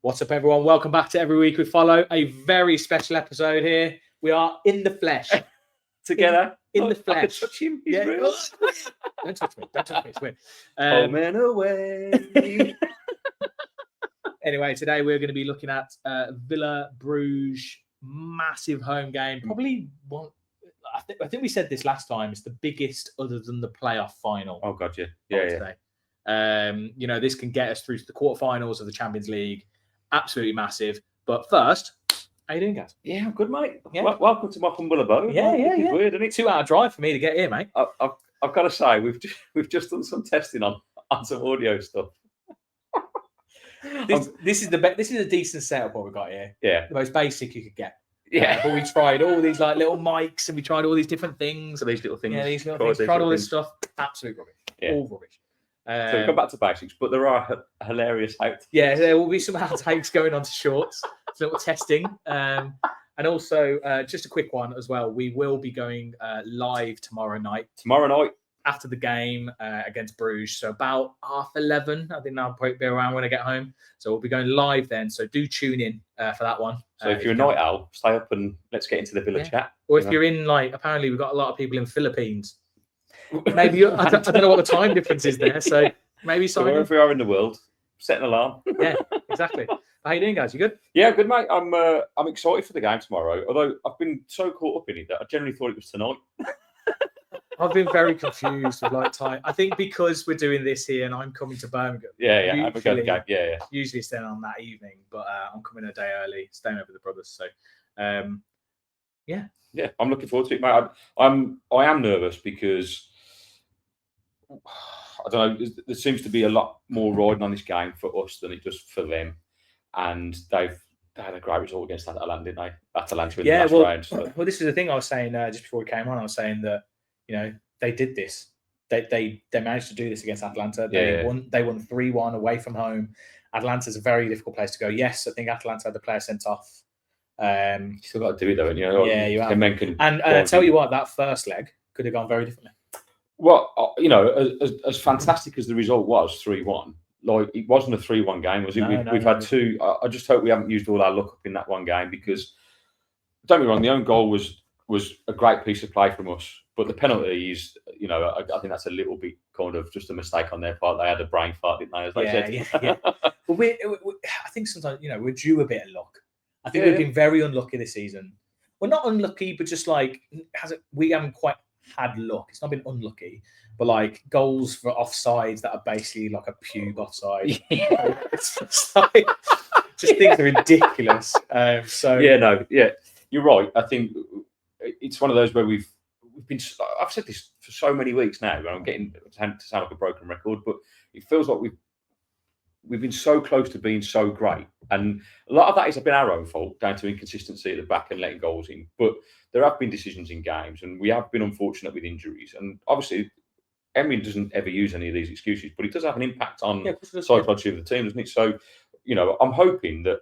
What's up, everyone? Welcome back to Every Week We Follow. A very special episode here. We are in the flesh. Together. In the flesh. I can touch him. He's real. Don't touch me. Don't touch me. It's weird. Home and away. Anyway, today we're going to be looking at Villa Bruges, massive home game. Probably one. I think we said this last time. It's the biggest other than the playoff final. Oh, God, yeah. Yeah. Today. This can get us through to the quarterfinals of the Champions League. Absolutely massive. But first, how you doing, guys? Yeah, I'm good, mate. Yeah. Welcome to my humble abode. Yeah. Weird, isn't it? 2 hour drive for me to get here, mate. I've got to say, we've just done some testing on some audio stuff. This is a decent setup what we've got here. Yeah. The most basic you could get. Yeah. But we tried all these like little mics and we tried all these different things. So these little things. Yeah, these little things. Tried all this stuff. Absolute rubbish. Yeah. All rubbish. So we'll come back to basics, but there are hilarious outtakes. Yeah, there will be some outtakes going on to shorts. It's a little testing. And also, just a quick one as well. We will be going live tomorrow night. After the game against Bruges. So about 11:30. I think I'll probably be around when I get home. So we'll be going live then. So do tune in for that one. So if you're a night owl, stay up and let's get into the Villa chat. Or if you're in, apparently we've got a lot of people in Philippines. Maybe I don't know what the time difference is there. So maybe so wherever we are in the world, set an alarm. Yeah, exactly. How you doing, guys? You good? Yeah, good, mate. I'm excited for the game tomorrow. Although I've been so caught up in it that I generally thought it was tonight. I've been very confused with time. I think because we're doing this here and I'm coming to Birmingham. Yeah. Have a go game. Yeah. Usually it's then on that evening, but I'm coming a day early, staying over the brothers. So, yeah, I'm looking forward to it, mate. I am nervous because I don't know. There seems to be a lot more riding on this game for us than it does for them, and they had a great result against Atalanta, didn't they? Atalanta in the last round. So. Well, this is the thing I was saying just before we came on. I was saying that they did this. They managed to do this against Atalanta. They won 3-1 away from home. Atlanta's a very difficult place to go. Yes, I think Atalanta had the player sent off. You still got to do it though, you have. And I tell you what, that first leg could have gone very differently. Well, as fantastic as the result was, 3-1. It wasn't a 3-1 game, was it? We've had two. I just hope we haven't used all our luck up in that one game because, don't be wrong, the own goal was a great piece of play from us, but the penalty is, I think that's a little bit kind of just a mistake on their part. They had a brain fart, didn't they? As they said. Yeah. Well, I think sometimes we're due a bit of luck. I think we've been very unlucky this season. Well, not unlucky, but just we haven't quite had luck. It's not been unlucky, but goals for offsides that are basically like a pube offside. It's just things are ridiculous. You're right. I think it's one of those where we've been. I've said this for so many weeks now, and I'm getting to sound like a broken record, but it feels like we've been so close to being so great, and a lot of that has been our own fault, down to inconsistency at the back and letting goals in. But there have been decisions in games, and we have been unfortunate with injuries. And obviously, Emery doesn't ever use any of these excuses, but it does have an impact on the psychology of the team, doesn't it? So, I'm hoping that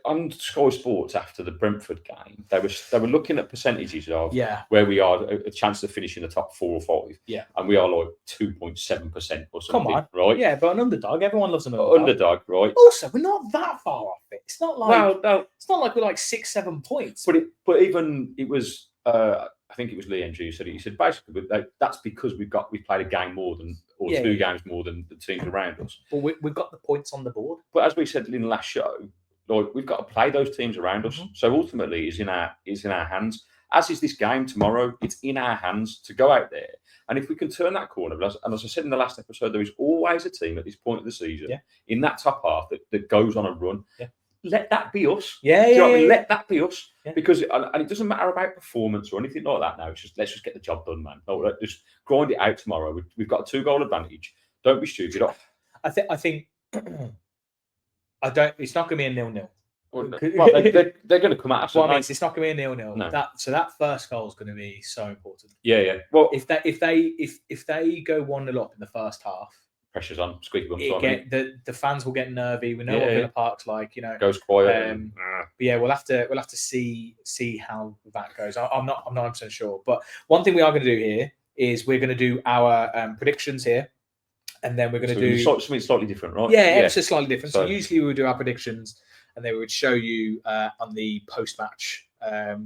on Sky Sports after the Brentford game, they were looking at percentages of where we are, a chance to finish in the top 4 or 5. Yeah, and we are 2.7% or something. Come on, right? Yeah, but an underdog, everyone loves an underdog. Underdog, right? Also, we're not that far off it. It's not like it's not like we're 6-7 points. But even it was. I think it was Lee Andrew said it. He said basically that's because we played a game more than two games more than the teams around us. But we've got the points on the board. But as we said in the last show, we've got to play those teams around us. So ultimately, it's in our hands. As is this game tomorrow. It's in our hands to go out there, and if we can turn that corner. And as I said in the last episode, there is always a team at this point of the season in that top half that goes on a run. Yeah. Let that be us. Let that be us. Yeah. Because and it doesn't matter about performance or anything like that now. It's just let's just get the job done, man. Just grind it out tomorrow. We've got a 2-goal advantage. Don't be stupid. I think it's not going to be a 0-0. Well, they're going to come at us. Well, it's not going to be a 0-0. No. That first goal is going to be so important. Yeah. Well, if they go 1-0 up in the first half, pressure's on, squeaky bums on. The fans will get nervy. We know what Villa Park's like, Goes quiet. But we'll have to see how that goes. I'm not 100% sure. But one thing we are going to do here is we're going to do our predictions here. And then we're going to So do something slightly different, right? Yeah, ever so slightly different. So So- usually we would do our predictions, and then we would show you on the post-match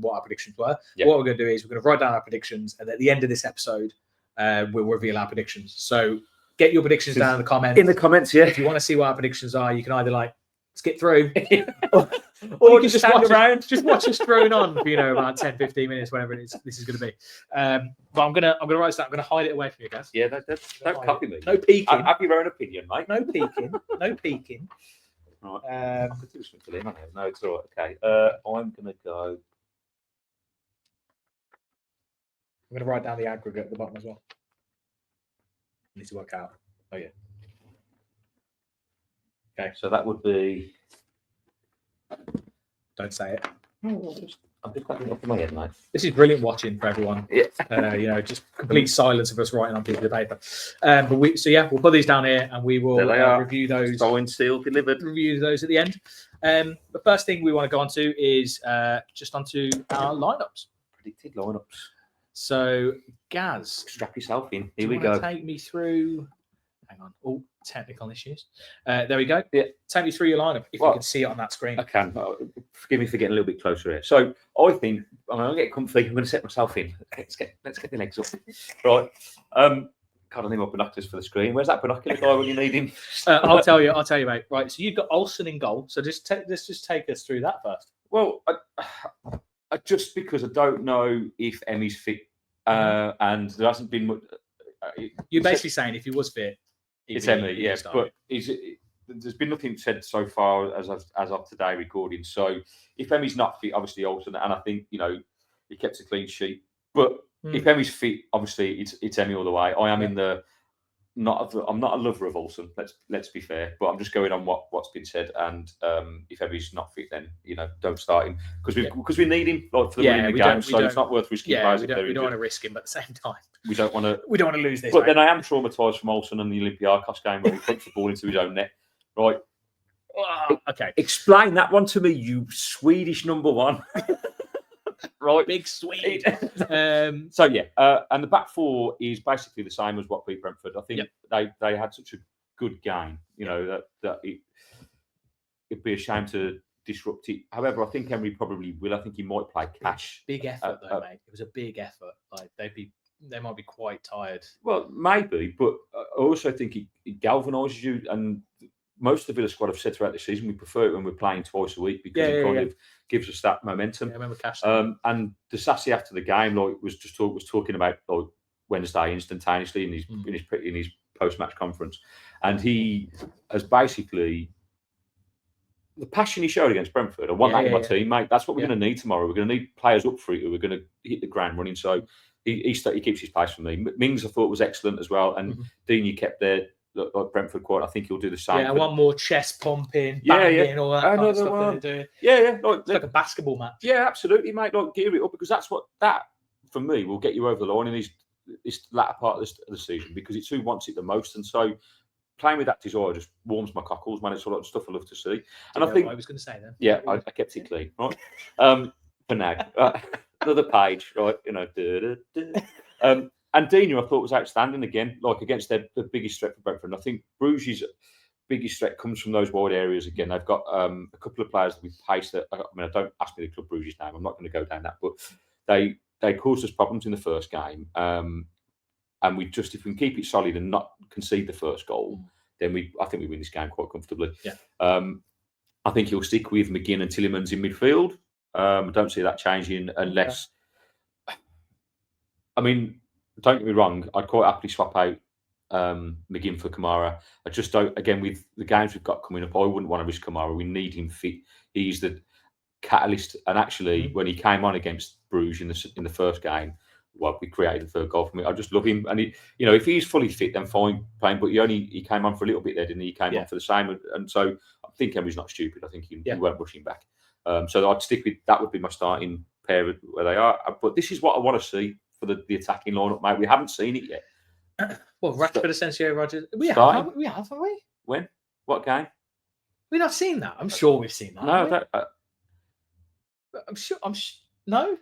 what our predictions were. Yeah. What we're going to do is we're going to write down our predictions, and at the end of this episode, we'll reveal our predictions. So get your predictions down in the comments. In the comments, yeah. If you want to see what our predictions are, you can either like skip through, Or you can just stand watch around. just watch us drone on for about 10, 15 minutes, whatever this is going to be. But I'm gonna write this down. I'm gonna hide it away from you guys. Yeah, don't copy me. No peeking. Have your own opinion, mate. No peeking. No peeking. Right. I could do something for him. No, it's all right. Okay. I'm gonna go. I'm gonna write down the aggregate at the bottom as well. I need to work out. Oh yeah. Okay. So that would be. Don't say it. I'm just got it off my head, mate. This is brilliant watching for everyone. Yeah. Just complete silence of us writing on pieces of paper. But we'll put these down here and we will There they are. review those. Signed, sealed, delivered. Review those at the end. The first thing we want to go on to is just onto our lineups. Predicted lineups. So, Gaz, Strap yourself in. Here do we you wanna go. take me through. Hang on. Oh, technical issues. There we go. Yeah. Take me through your lineup if you can see it on that screen. I can. Forgive me for getting a little bit closer here. So I think I'm going to get comfy. I'm going to set myself in. Let's get the legs up. Right. God, I need my binoculars for the screen. Where's that binocular guy when you need him? I'll tell you, mate. Right. So you've got Olsen in goal. So let's just take us through that first. Well, I just because I don't know if Emmy's fit, and there hasn't been much. You're basically saying if he was fit, It's Emmy, yeah, but there's been nothing said so far as of today recording. So if Emmy's not fit, obviously Olsen, and I think he kept a clean sheet. But if Emmy's fit, obviously it's Emmy all the way. I am in the I'm not a lover of Olsen. Let's be fair, but I'm just going on what's been said. And if Emmy's not fit, then don't start him because we need him for the winning the game. So it's not worth risking. Yeah, we don't want to risk him, but at the same time, we don't want to lose this. But then I am traumatised from Olsen and the Olympiacos game where he punched the ball into his own net. Right. Okay. Explain that one to me, you Swedish number one. Right. Big Swede. So, yeah. And the back four is basically the same as what beat Brentford. I think they had such a good game, that it'd be a shame to disrupt it. However, I think Emery probably will. I think he might play Cash. Big effort, though, mate. It was a big effort. Like, they might be quite tired. Well, maybe, but I also think it galvanises you. And most of the Villa squad have said throughout the season we prefer it when we're playing twice a week because it kind of gives us that momentum. Yeah, I remember Cash. And the Sassy after the game, was talking about Wednesday instantaneously in his post match conference, and he has basically. The passion he showed against Brentford, I want that in my team, mate. That's what we're going to need tomorrow. We're going to need players up for it who are going to hit the ground running. So he keeps his pace for me. Mings, I thought, was excellent as well. And Dean, you kept there. Like Brentford quite. I think he'll do the same. Yeah, I want more chest pumping, banging, all that kind of stuff that they're doing. Yeah. It's like a basketball match. Yeah, absolutely, mate. Like, gear it up because that, for me, will get you over the line in this latter part of the season because it's who wants it the most. And so playing with that desire just warms my cockles, man. It's a lot of stuff I love to see. And I think what I was going to say then. Yeah, I kept it clean, right? For now, another page, right? And Dina, I thought was outstanding again, like against the biggest threat for Brentford. And I think Bruges' biggest threat comes from those wide areas again. They've got a couple of players with pace that I don't ask me the Club Brugge's name. I'm not going to go down that, but they caused us problems in the first game. And if we can keep it solid and not concede the first goal, then I think we win this game quite comfortably. Yeah. I think he'll stick with McGinn and Tielemans in midfield. I don't see that changing unless. I mean, don't get me wrong. I'd quite happily swap out McGinn for Kamara. I just don't. Again, with the games we've got coming up, I wouldn't want to risk Kamara. We need him fit. He's the catalyst. And actually, when he came on against Bruges in the first game, we created the third goal for me. I just love him. And if he's fully fit, then fine playing. But he came on for a little bit there, didn't he? He came on for the same. And so I think Emery's not stupid. I think he won't rush him back. So I'd stick with that. Would be my starting pair where they are. But this is what I want to see for the attacking lineup, mate. We haven't seen it yet. Well, Rashford, Asensio, Rodgers. We have, haven't we? When? What game? We've not seen that. I'm sure we've seen that. No, I'm sure. No,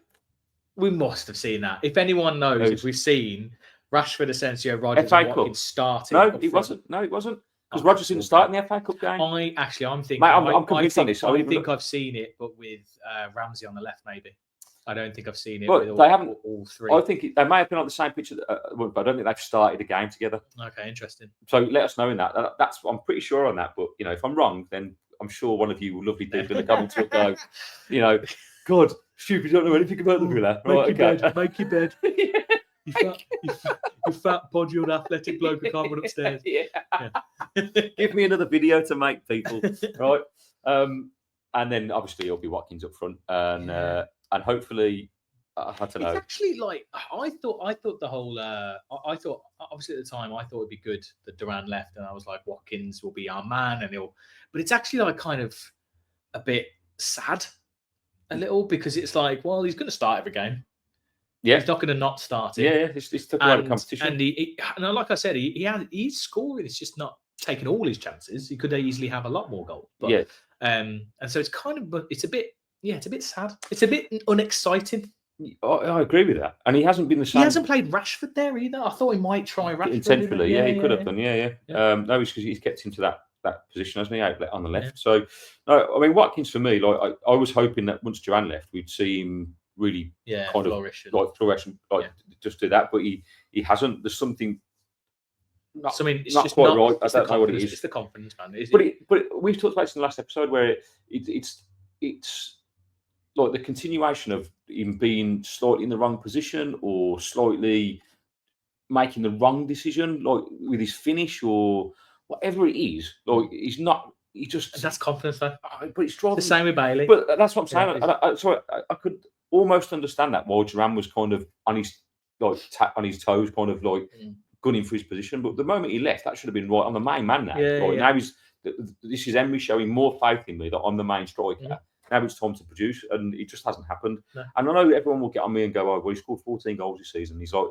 we must have seen that. If anyone knows if we've seen Rashford, Asensio, Rodgers, FA and Cup. Watkins started. No, up it front. wasn't. No, it wasn't. Because Oh, Rodgers didn't start in the FA Cup game. I'm thinking. Mate, I'm convinced on this. I think I've seen it, but with Ramsey on the left, maybe. I don't think I've seen it But with they haven't. all three. I think they may have been on the same pitch, but I don't think they've started a game together. Okay, interesting. So let us know in that. I'm pretty sure on that. But if I'm wrong, then I'm sure one of you lovely people in the comments will go, God, stupid, don't know anything about the Villa. Make your bed. You fat, podgy old athletic bloke who can't run upstairs. Yeah. Give me another video to make people, right? And then obviously it'll be Watkins up front, and hopefully, I don't know. It's actually like I thought the whole. I thought obviously at the time I thought it'd be good that Duran left, and I was like Watkins will be our man, and he'll. But it's actually like kind of a bit sad, a little, because it's like, well, he's going to start every game. Yeah, he's not going to not start it. Yeah, it's took a lot of competition. And and like I said, he's scoring. It's just not taking all his chances. He could easily have a lot more goals. But, and so it's kind of, it's a bit sad. It's a bit unexciting. I agree with that. And he hasn't been the same. He hasn't played Rashford there either. I thought he might try Rashford. Intentionally, he could have done. Yeah. No, it's because he's kept him to that position, hasn't he, outlet on the left. So, no, I mean, Watkins for me, like I was hoping that once Duran left, we'd see him really kind of flourish and just do that, but he hasn't. There's something not quite right. I don't know what it is. It's the confidence, man. But we've talked about this in the last episode where it's like the continuation of him being slightly in the wrong position or slightly making the wrong decision, like with his finish or whatever it is. Like he's not. He just that's confidence, though. But it's driving the same with Bailey. But that's what I'm saying. So I could almost understand that while Duran was kind of on his on his toes, kind of like gunning for his position. But the moment he left, that should have been right. I'm the main man now. Now this is Emery showing more faith in me that I'm the main striker. Now it's time to produce, and it just hasn't happened. No. And I know everyone will get on me and go, "Oh, well, he scored 14 goals this season." He's like,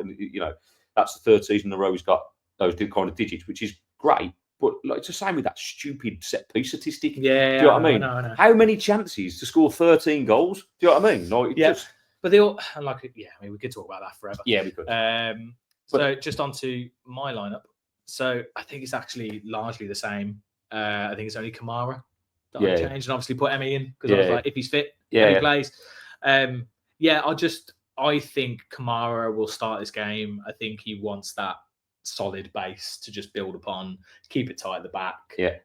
that's the third season in a row he's got those kind of digits, which is great. But it's the same with that stupid set piece statistic. Yeah, do you know what I mean? I know. How many chances to score 13 goals? Do you know what I mean? Like, but they all I mean, we could talk about that forever. Yeah, we could. So just onto my lineup. So I think it's actually largely the same. I think it's only Kamara that I changed, and obviously put Emmy in because I was like, if he's fit, he plays. I think Kamara will start this game. I think he wants that solid base to just build upon, keep it tight at the back,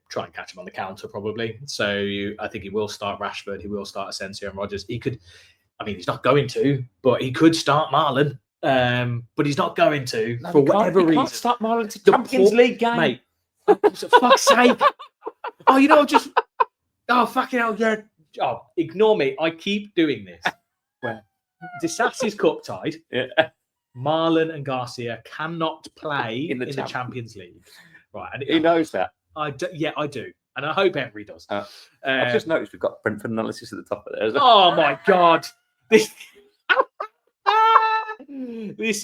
try and catch him on the counter probably. So I think he will start Rashford, he will start Asensio and Rodgers. He could, I mean, he's not going to, but he could start Marlon. But he's not going to for whatever reason. He can't start Marlon to Champions League game, mate. For fuck's sake! Fucking hell, yeah. Oh, ignore me. I keep doing this. Where Disas is cup tied. Marlon and Garcia cannot play in the Champions League. Right. And he knows that. I do. And I hope Emery does. I've just noticed we've got Brentford analysis at the top of there. Oh, my God. This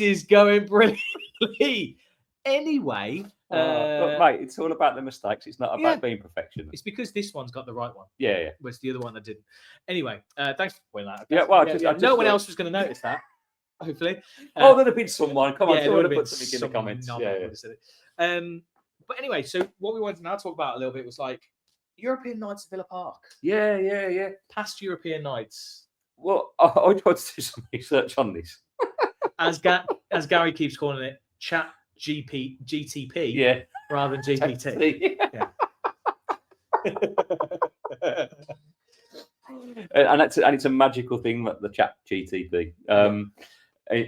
is going brilliantly. Anyway. But mate, it's all about the mistakes. It's not about being perfection. It's because this one's got the right one. Yeah. Whereas the other one that didn't. Anyway, thanks for pointing that out. Yeah, well, no one else was going to notice that. Hopefully. There'd have been someone. Come on, someone would have put something in the comments. But anyway, so what we wanted to now talk about a little bit was like European nights at Villa Park. Yeah. Past European nights. Well, I tried to do some research on this. As Gary keeps calling it, Chat GTP. Rather than GPT. And it's a magical thing, the Chat GTP.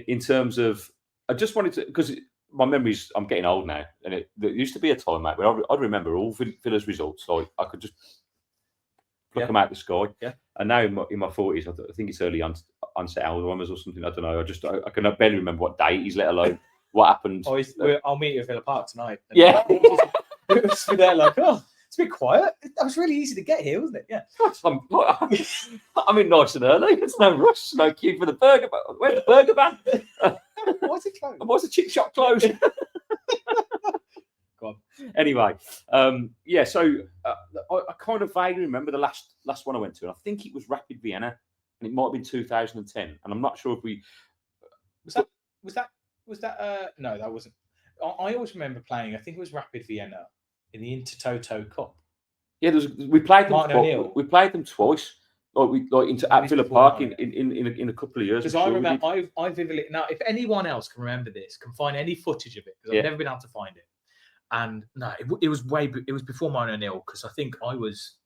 In terms of, I just wanted to, because my memories, I'm getting old now, and there used to be a time, mate, where I'd remember all Villa's results. Like I could just pluck them out the sky. And now in my 40s, I think it's early onset Alzheimer's or something. I don't know. I can barely remember what date it is, let alone what happened. I'll meet you at Villa Park tonight. Yeah. It was there like, it's a bit quiet. That was really easy to get here, wasn't it? Yeah. I'm in nice and early. There's no rush, no queue for the burger. Where's the burger van? Why's it closed? Why's the chip shop closed? Go on. Anyway, so I kind of vaguely remember the last one I went to, and I think it was Rapid Vienna, and it might have been 2010, and I'm not sure if we... Was that Was that? No, that wasn't. I always remember playing. I think it was Rapid Vienna in the Intertoto Cup. Yeah, we played them. Martin O'Neill. We played them twice. At Villa Park in a couple of years. Because I remember, I vividly now. If anyone else can remember this, can find any footage of it, because I've never been able to find it. And no, it was before Martin O'Neill, because I think I was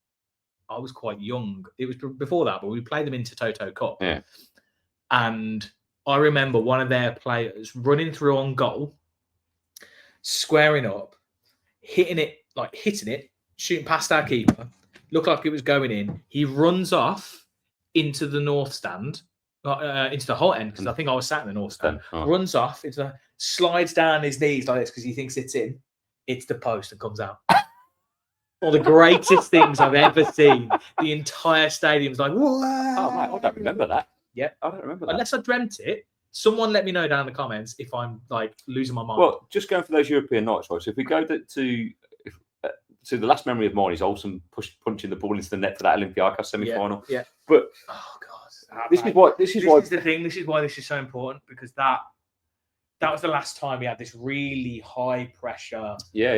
quite young. It was before that, but we played them into Toto Cup. Yeah. And I remember one of their players running through on goal, squaring up, hitting it, shooting past our keeper. Looked like it was going in. He runs off into the north stand, into the whole end, because I think I was sat in the north stand. Runs off, slides down his knees like this because he thinks it's in. It's the post and comes out. One of the greatest things I've ever seen. The entire stadium's like, whoa! Oh, mate, I don't remember that. Yeah, I don't remember that. Unless I dreamt it. Someone let me know down in the comments if I'm like losing my mind. Well, just going for those European nights, right? So if we go to the last memory of mine is Olsen punching the ball into the net for that Olympiacos semi-final. Yeah. but oh god, this is why this is the thing. This is why this is so important, because that was the last time we had this really high pressure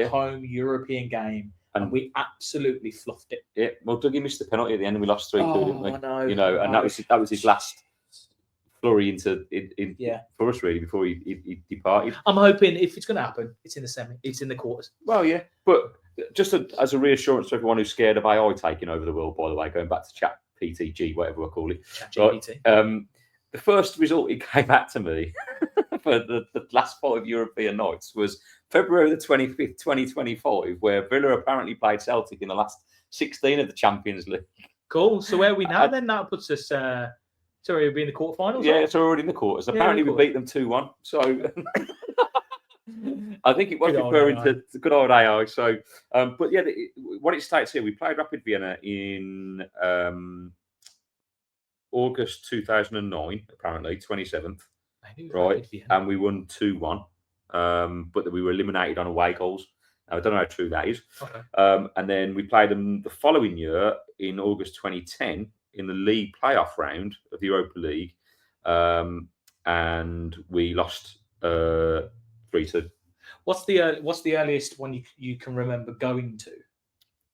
home European game, and we absolutely fluffed it. Yeah, well, Dougie missed the penalty at the end, and we lost 3-2, didn't we? I know. You know, and that was his last flurry for us really before he departed. I'm hoping if it's going to happen, it's in the semi, it's in the quarters. Well, yeah, but just as a reassurance to everyone who's scared of AI taking over the world, by the way, going back to Chat PTG, whatever I call it. Right, the first result it came out to me for the last 5 European nights was February the 25th, 2025, where Villa apparently played Celtic in the last 16 of the Champions League. Cool. So where are we now then? That puts us... So we'll be in the quarterfinals? Yeah, so we're already in the quarters. Apparently we beat them 2-1. So I think it was referring to good old AI. So, but yeah, what it states here, we played Rapid Vienna in August 2009, apparently, 27th. Right, and we won 2-1. But we were eliminated on away goals. Now, I don't know how true that is. Okay. And then we played them the following year in August 2010 in the league playoff round of the Europa League, and we lost 3-2. What's the earliest one you can remember going to?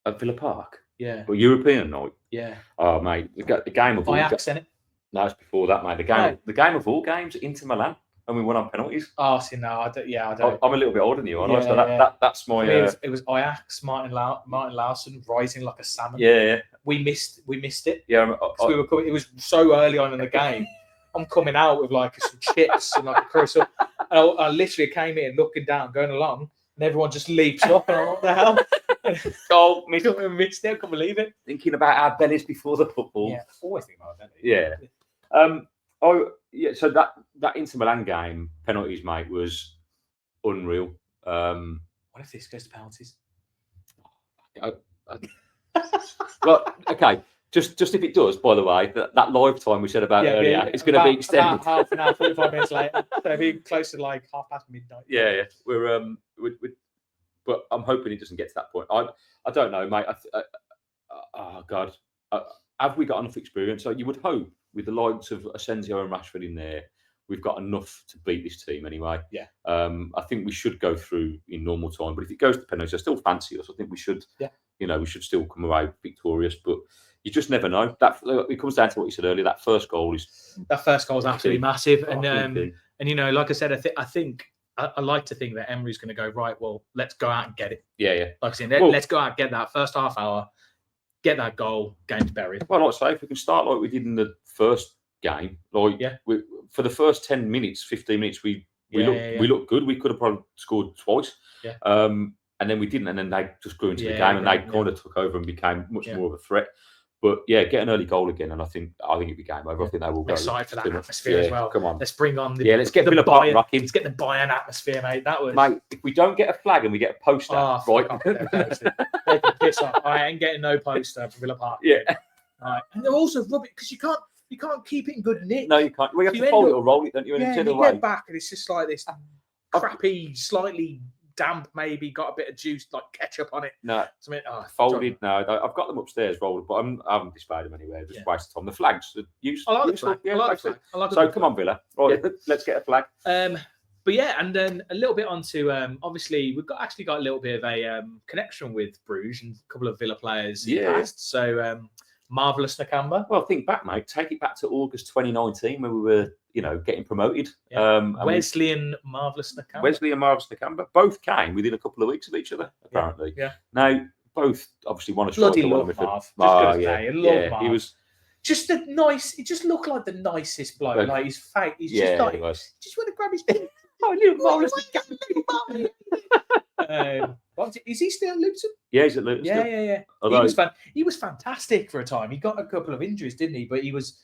At Villa Park? Yeah. Well, European night? Yeah. Oh, mate, the game of all... Ajax, innit? No, it's before that, mate. The game of all games, Inter Milan, and we won on penalties. Oh, see, no, I don't. Yeah, I don't. I'm a little bit older than you, aren't I? So that's my... It was Ajax, Martin Laursen rising like a salmon. Yeah. We missed it. Yeah. We were coming, it was so early on in the game. I'm coming out with like some chips and like a croissant. And I literally came in looking down, going along, and everyone just leaps up. And I'm like, what the hell? Oh, missed it. I can't believe it. Thinking about our bellies before the football. Yeah, always think about that. Yeah. So that Inter Milan game, penalties, mate, was unreal. What if this goes to penalties? Well, okay. Just if it does, by the way, that live time we said about earlier, it's going to be extended. About half an hour, 45 minutes later. So it'll be close to like midnight. Yeah. We're but I'm hoping it doesn't get to that point. I don't know, mate. Oh God, have we got enough experience? So you would hope with the likes of Asensio and Rashford in there, we've got enough to beat this team anyway. Yeah. I think we should go through in normal time, but if it goes to penalties, I still fancy us. I think we should. Yeah. You know, we should still come away victorious, but you just never know. That it comes down to what you said earlier. That first goal is absolutely massive, and you know, like I said, I think I like to think that Emery's going to go right. Well, let's go out and get it. Yeah. Like I said, let's go out and get that first half hour, get that goal, game's buried. Well, like I say, if we can start like we did in the first game, for the first 10 minutes, 15 minutes, we looked good. We could have probably scored twice. Yeah. And then we didn't, and then they just grew into the game, and they kind of took over and became much more of a threat. But yeah, get an early goal again, and I think it'd be game over. I think they will go. Excited for that atmosphere as well. Come on, let's bring on let's get Villa Park rocking. Let's get the Bayern atmosphere, mate. Mate, if we don't get a flag and we get a poster, right? They can piss off. I ain't getting no poster for Villa Park. Yeah. Right. And they're also rubbish because you can't keep it in good nick. No, you can't. We have to fold it or roll it, don't you? Yeah, and you get back, and it's just like this crappy, slightly damp, maybe got a bit of juice like ketchup on it. No, something folded. No, I've got them upstairs rolled, but I haven't displayed them anywhere. Just waste of time. The flags are useful. I like the flag. So come on, Villa. Right, let's get a flag. But yeah, and then a little bit onto obviously we've actually got a little bit of a connection with Bruges and a couple of Villa players in the past. So Marvelous Nakamba. Well, think back, mate. Take it back to August 2019 when we were, getting promoted. Yeah. Wesley and Marvelous Nakamba. Wesley and Marvelous Nakamba both came within a couple of weeks of each other, apparently. Yeah. Now both obviously won a bloody striker. love Marv. Just gonna say, I love Marv. He was. Just the nice. He just looked like the nicest bloke. Like his face. He's just like. Just want to grab his. Oh, little Marvelous. Is he still at Luton? Yeah, he's at Luton. Yeah. Although, he was fantastic for a time. He got a couple of injuries, didn't he? But he was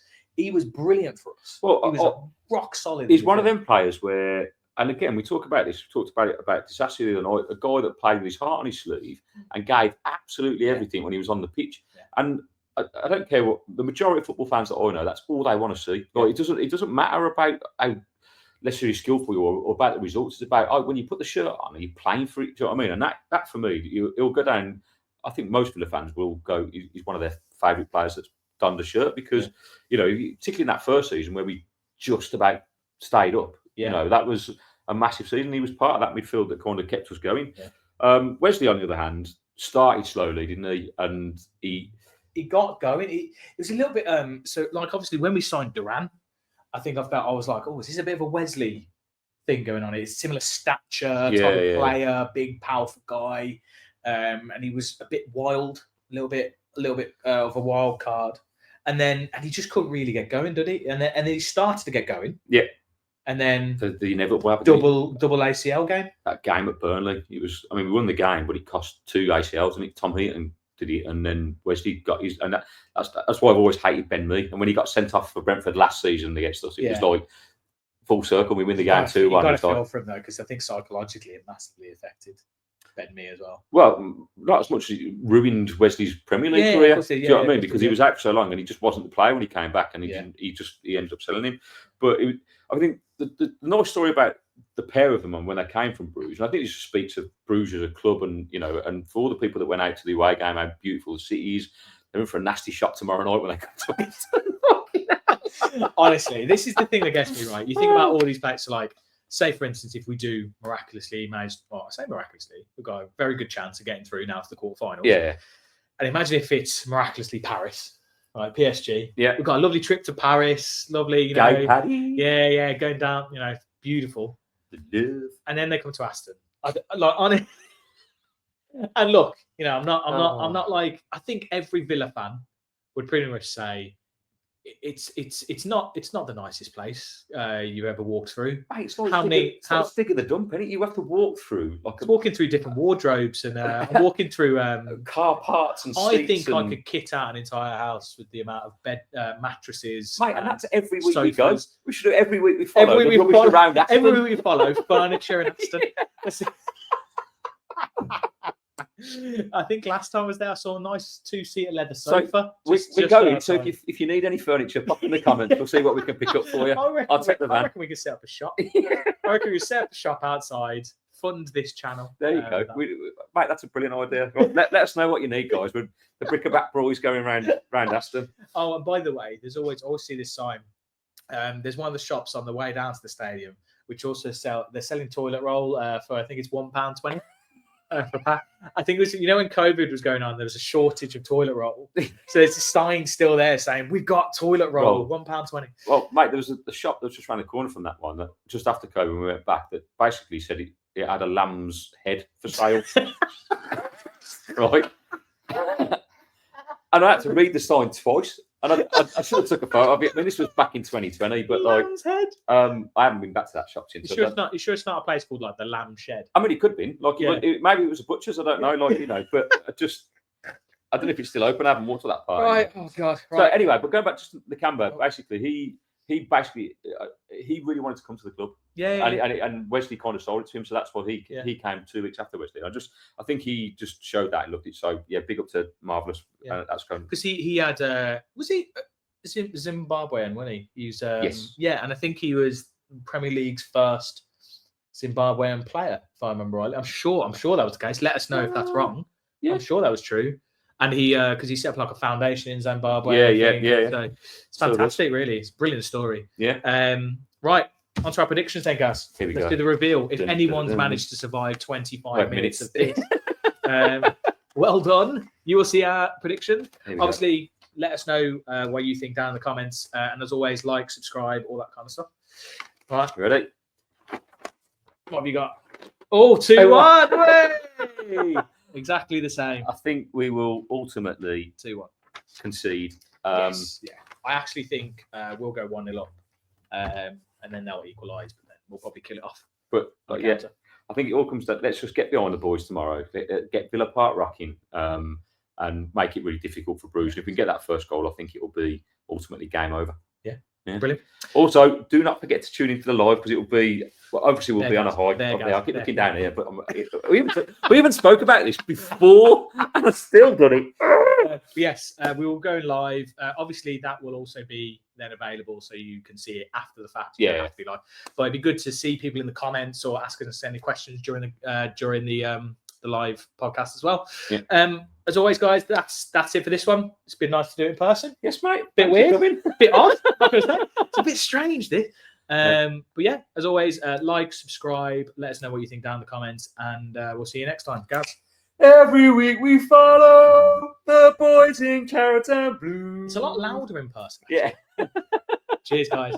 brilliant for us. Well, he was rock solid. He's one of them players where, and again, we talk about this. We talked about it about disaster the other night. A guy that played with his heart on his sleeve and gave absolutely everything when he was on the pitch. Yeah. And I don't care what the majority of football fans that I know. That's all they want to see. Like, it doesn't matter about how necessarily skillful you are or about the results. It's about when you put the shirt on, are you playing for it? Do you know what I mean? And that for me, he'll go down. I think most Villa fans will go. He's one of their favourite players that's done the shirt because particularly in that first season where we just about stayed up. Yeah. That was a massive season. He was part of that midfield that kind of kept us going. Yeah. Wesley, on the other hand, started slowly, didn't he? And he got going. It was a little bit so like obviously when we signed Duran, I think I was like, is this a bit of a Wesley thing going on? It's similar stature, type of player, big, powerful guy, and he was a bit wild, a little bit of a wild card, and he just couldn't really get going, did he? And then he started to get going, and then the inevitable double ACL game. That game at Burnley, we won the game, but it cost 2 ACLs, and Tom Heaton did it, and then Wesley got his, and that's why I've always hated Ben Mee. And when he got sent off for Brentford last season against us, it was like full circle. We win the game 2-1. You got to feel for him though, because I think psychologically it massively affected Ben Mee as well. Well, not as much as it ruined Wesley's Premier League career. Do you know what I mean? Because he was out for so long, and he just wasn't the player when he came back, and he ended up selling him. But I think the nice story about the pair of them and when they came from Bruges, and I think this speaks of Bruges as a club, and and for all the people that went out to the away game, how beautiful the city is. They're in for a nasty shot tomorrow night when they come to it. Honestly, this is the thing that gets me right. You think about all these players, so like, say for instance, if we do miraculously manage, I say miraculously, we've got a very good chance of getting through now to the quarterfinals. Yeah. And imagine if it's miraculously Paris, right? PSG. Yeah. We've got a lovely trip to Paris, lovely, Gay Paddy. Yeah, going down, beautiful. And then they come to Aston. And look, I'm not like, I think every Villa fan would pretty much say it's not the nicest place you ever walked through. Mate, it's like stick in the dump, innit? You have to walk through walking through different wardrobes and walking through car parts and seats. I think I could kit out an entire house with the amount of bed mattresses. Mate, and that's every week we go. We should do every week we follow. Every week we follow furniture in Aston. I think last time I was there, I saw a nice 2-seater leather sofa. We're going. So if you need any furniture, pop in the comments. We'll see what we can pick up for you. I'll take the van. I reckon we can set up a shop. I reckon we can set up a shop outside, fund this channel. There you go. Mate, that's a brilliant idea. Well, let us know what you need, guys. We're the bric-a-brac boys going round Aston. Oh, and by the way, there's always see this sign. There's one of the shops on the way down to the stadium, which also they're selling toilet roll for, I think it's £1.20. For a pack. I think it was, when COVID was going on, there was a shortage of toilet roll. So there's a sign still there saying, we've got toilet roll, £1.20. Well, mate, there was a shop that was just around the corner from that one that just after COVID, when we went back, that basically said it had a lamb's head for sale. Right? And I had to read the sign twice. And I should have took a photo of it. I mean, this was back in 2020, but Lamb's head. I haven't been back to that shop since. You sure it's not a place called like the Lamb Shed? I mean, it could have been. Maybe it was a butcher's. I don't know. But I don't know if it's still open. I haven't walked to that part. Right. Oh God. Right. So anyway, but going back to the Nakamba, basically, he really wanted to come to the club. Yeah. And Wesley kind of sold it to him, so that's why he came 2 weeks after Wesley. I think he just showed that and looked it. So yeah, big up to Marvelous. That's great. Because he had was he Zimbabwean, wasn't he? He's yes. Yeah, and I think he was Premier League's first Zimbabwean player, if I remember right. I'm sure that was the case. Let us know if that's wrong. Yeah. I'm sure that was true. And he because he set up like a foundation in Zimbabwe. Yeah. So it's fantastic, really. It's a brilliant story. Yeah. Right. On to our predictions then, guys. Here we Let's go. do the reveal. If Dun, anyone's dun, dun. managed to survive 25 minutes of minutes. this, well done. You will see our prediction. Here we go. Obviously, let us know what you think down in the comments. And as always, like, subscribe, all that kind of stuff. All right. Ready? What have you got? Oh, 2-1. Exactly the same. I think we will ultimately 2-1. concede. Yes. Yeah. I actually think we'll go 1-0 up. And then they'll equalise, but then we'll probably kill it off. But yeah, I think it all comes to let's just get behind the boys tomorrow, get Villa Park rocking, and make it really difficult for Bruges. If we can get that first goal, I think it will be ultimately game over. Yeah. Yeah. Brilliant. Also, do not forget to tune into the live because it will be, well, obviously we'll be on a high. I'll keep looking down here, but we even spoke about this before and I've still done it. Yes, we will go live. Obviously, that will also be then available so you can see it after the fact. You don't have to be live. But it'd be good to see people in the comments or ask us any questions during the live podcast as well. Yeah. As always, guys, that's it for this one. It's been nice to do it in person. Yes, mate. Bit weird, bit odd. It's a bit strange, this. But yeah, as always, like, subscribe, let us know what you think down in the comments, and we'll see you next time, guys. Every week we follow the boys in Carrot and Blue. It's a lot louder in person. Yeah. Cheers, guys.